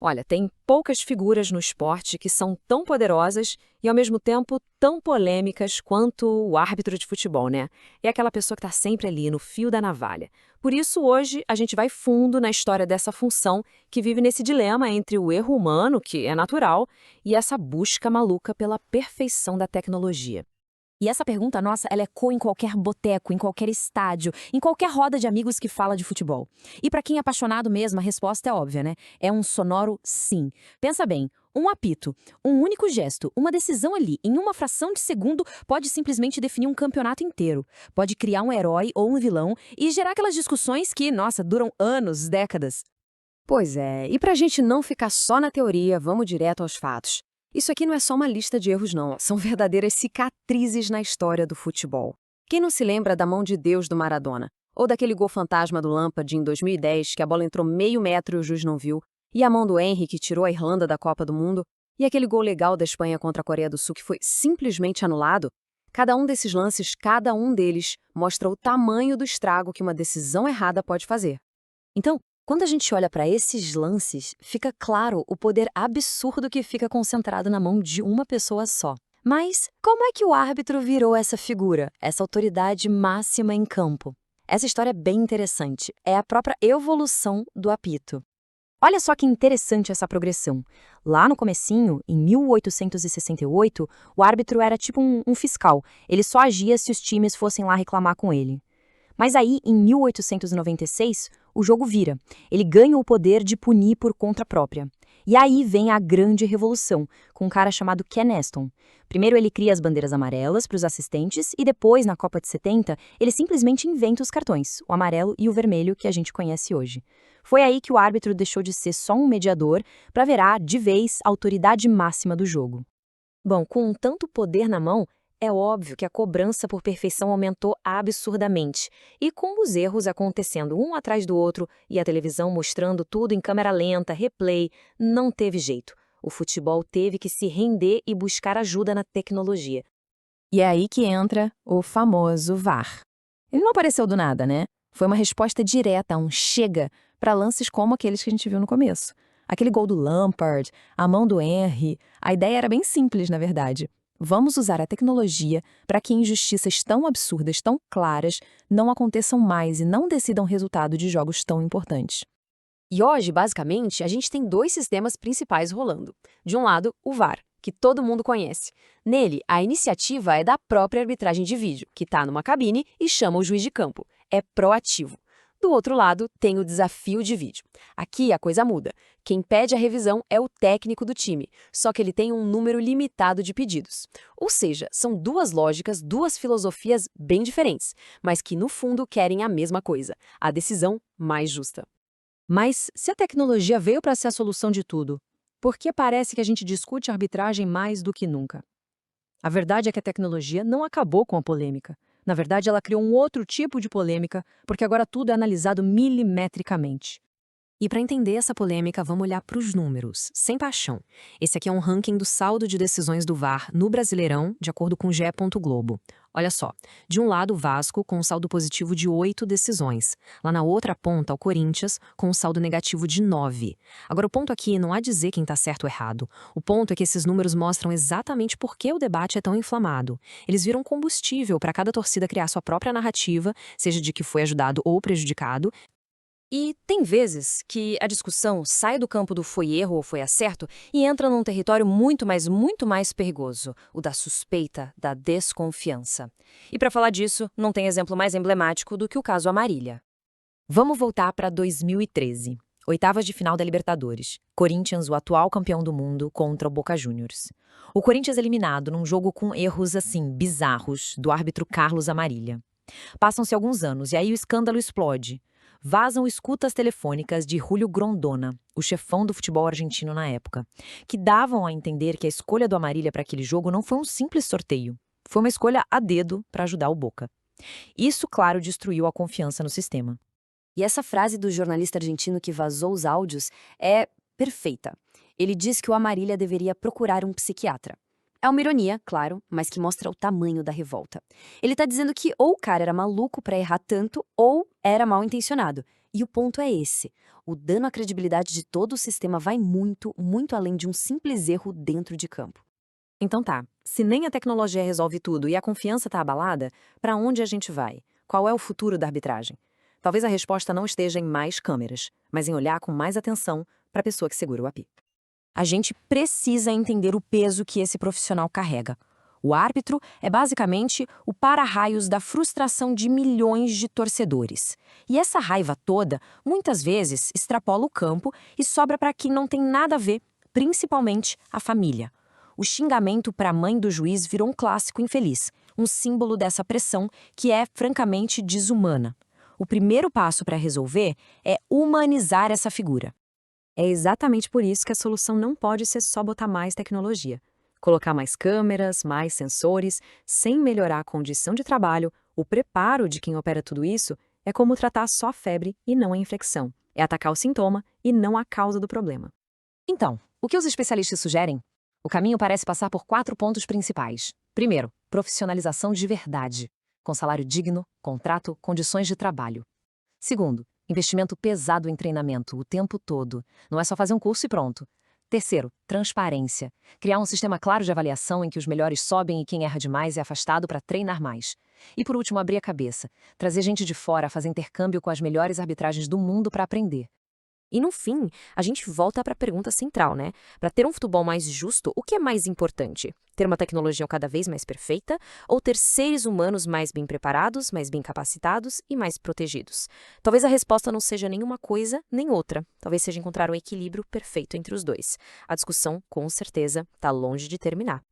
Olha, tem poucas figuras no esporte que são tão poderosas e, ao mesmo tempo, tão polêmicas quanto o árbitro de futebol, né? É aquela pessoa que está sempre ali, no fio da navalha. Por isso, hoje, a gente vai fundo na história dessa função que vive nesse dilema entre o erro humano, que é natural, e essa busca maluca pela perfeição da tecnologia. E essa pergunta nossa, ela ecoa em qualquer boteco, em qualquer estádio, em qualquer roda de amigos que fala de futebol. E para quem é apaixonado mesmo, a resposta é óbvia, né? É um sonoro sim. Pensa bem, um apito, um único gesto, uma decisão ali, em uma fração de segundo, pode simplesmente definir um campeonato inteiro. Pode criar um herói ou um vilão e gerar aquelas discussões que, nossa, duram anos, décadas. Pois é, e para a gente não ficar só na teoria, vamos direto aos fatos. Isso aqui não é só uma lista de erros, não. São verdadeiras cicatrizes na história do futebol. Quem não se lembra da mão de Deus do Maradona? Ou daquele gol fantasma do Lampard em 2010, que a bola entrou meio metro e o juiz não viu? E a mão do Henry, que tirou a Irlanda da Copa do Mundo? E aquele gol legal da Espanha contra a Coreia do Sul, que foi simplesmente anulado? Cada um desses lances, cada um deles, mostra o tamanho do estrago que uma decisão errada pode fazer. Então, quando a gente olha para esses lances, fica claro o poder absurdo que fica concentrado na mão de uma pessoa só. Mas como é que o árbitro virou essa figura, essa autoridade máxima em campo? Essa história é bem interessante. É a própria evolução do apito. Olha só que interessante essa progressão. Lá no comecinho, em 1868, o árbitro era tipo um fiscal. Ele só agia se os times fossem lá reclamar com ele. Mas aí, em 1896, o jogo vira. Ele ganha o poder de punir por conta própria. E aí vem a grande revolução, com um cara chamado Ken Aston. Primeiro ele cria as bandeiras amarelas para os assistentes e depois, na Copa de 70, ele simplesmente inventa os cartões, o amarelo e o vermelho que a gente conhece hoje. Foi aí que o árbitro deixou de ser só um mediador para virar, de vez, a autoridade máxima do jogo. Bom, com tanto poder na mão, é óbvio que a cobrança por perfeição aumentou absurdamente. E com os erros acontecendo um atrás do outro e a televisão mostrando tudo em câmera lenta, replay, não teve jeito. O futebol teve que se render e buscar ajuda na tecnologia. E é aí que entra o famoso VAR. Ele não apareceu do nada, né? Foi uma resposta direta a um chega para lances como aqueles que a gente viu no começo. Aquele gol do Lampard, a mão do Henry, a ideia era bem simples, na verdade. Vamos usar a tecnologia para que injustiças tão absurdas, tão claras, não aconteçam mais e não decidam resultado de jogos tão importantes. E hoje, basicamente, a gente tem dois sistemas principais rolando. De um lado, o VAR, que todo mundo conhece. Nele, a iniciativa é da própria arbitragem de vídeo, que está numa cabine e chama o juiz de campo. É proativo. Do outro lado, tem o desafio de vídeo. Aqui a coisa muda. Quem pede a revisão é o técnico do time, só que ele tem um número limitado de pedidos. Ou seja, são duas lógicas, duas filosofias bem diferentes, mas que no fundo querem a mesma coisa: a decisão mais justa. Mas se a tecnologia veio para ser a solução de tudo, por que parece que a gente discute arbitragem mais do que nunca? A verdade é que a tecnologia não acabou com a polêmica. Na verdade, ela criou um outro tipo de polêmica, porque agora tudo é analisado milimetricamente. E para entender essa polêmica, vamos olhar para os números, sem paixão. Esse aqui é um ranking do saldo de decisões do VAR no Brasileirão, de acordo com o GE. Globo. Olha só, de um lado o Vasco, com um saldo positivo de 8 decisões. Lá na outra ponta, o Corinthians, com um saldo negativo de 9. Agora, o ponto aqui não há dizer quem está certo ou errado. O ponto é que esses números mostram exatamente por que o debate é tão inflamado. Eles viram combustível para cada torcida criar sua própria narrativa, seja de que foi ajudado ou prejudicado. E tem vezes que a discussão sai do campo do foi erro ou foi acerto e entra num território muito mais perigoso, o da suspeita, da desconfiança. E para falar disso, não tem exemplo mais emblemático do que o caso Amarília. Vamos voltar para 2013. Oitavas de final da Libertadores. Corinthians, o atual campeão do mundo, contra o Boca Juniors. O Corinthians eliminado num jogo com erros assim bizarros do árbitro Carlos Amarília. Passam-se alguns anos e aí o escândalo explode. Vazam escutas telefônicas de Julio Grondona, o chefão do futebol argentino na época, que davam a entender que a escolha do Amarília para aquele jogo não foi um simples sorteio. Foi uma escolha a dedo para ajudar o Boca. Isso, claro, destruiu a confiança no sistema. E essa frase do jornalista argentino que vazou os áudios é perfeita. Ele diz que o Amarília deveria procurar um psiquiatra. É uma ironia, claro, mas que mostra o tamanho da revolta. Ele tá dizendo que ou o cara era maluco pra errar tanto, ou era mal intencionado. E o ponto é esse: o dano à credibilidade de todo o sistema vai muito, muito além de um simples erro dentro de campo. Então tá, se nem a tecnologia resolve tudo e a confiança está abalada, para onde a gente vai? Qual é o futuro da arbitragem? Talvez a resposta não esteja em mais câmeras, mas em olhar com mais atenção para a pessoa que segura o apito. A gente precisa entender o peso que esse profissional carrega. O árbitro é basicamente o para-raios da frustração de milhões de torcedores. E essa raiva toda, muitas vezes, extrapola o campo e sobra para quem não tem nada a ver, principalmente a família. O xingamento para a mãe do juiz virou um clássico infeliz, um símbolo dessa pressão que é, francamente, desumana. O primeiro passo para resolver é humanizar essa figura. É exatamente por isso que a solução não pode ser só botar mais tecnologia. Colocar mais câmeras, mais sensores, sem melhorar a condição de trabalho, o preparo de quem opera tudo isso, é como tratar só a febre e não a infecção. É atacar o sintoma e não a causa do problema. Então, o que os especialistas sugerem? O caminho parece passar por 4 pontos principais. Primeiro, profissionalização de verdade, com salário digno, contrato, condições de trabalho. Segundo, investimento pesado em treinamento o tempo todo. Não é só fazer um curso e pronto. Terceiro, transparência. Criar um sistema claro de avaliação em que os melhores sobem e quem erra demais é afastado para treinar mais. E por último, abrir a cabeça. Trazer gente de fora a fazer intercâmbio com as melhores arbitragens do mundo para aprender. E no fim, a gente volta para a pergunta central, né? Para ter um futebol mais justo, o que é mais importante? Ter uma tecnologia cada vez mais perfeita ou ter seres humanos mais bem preparados, mais bem capacitados e mais protegidos? Talvez a resposta não seja nenhuma coisa nem outra. Talvez seja encontrar um equilíbrio perfeito entre os dois. A discussão, com certeza, está longe de terminar.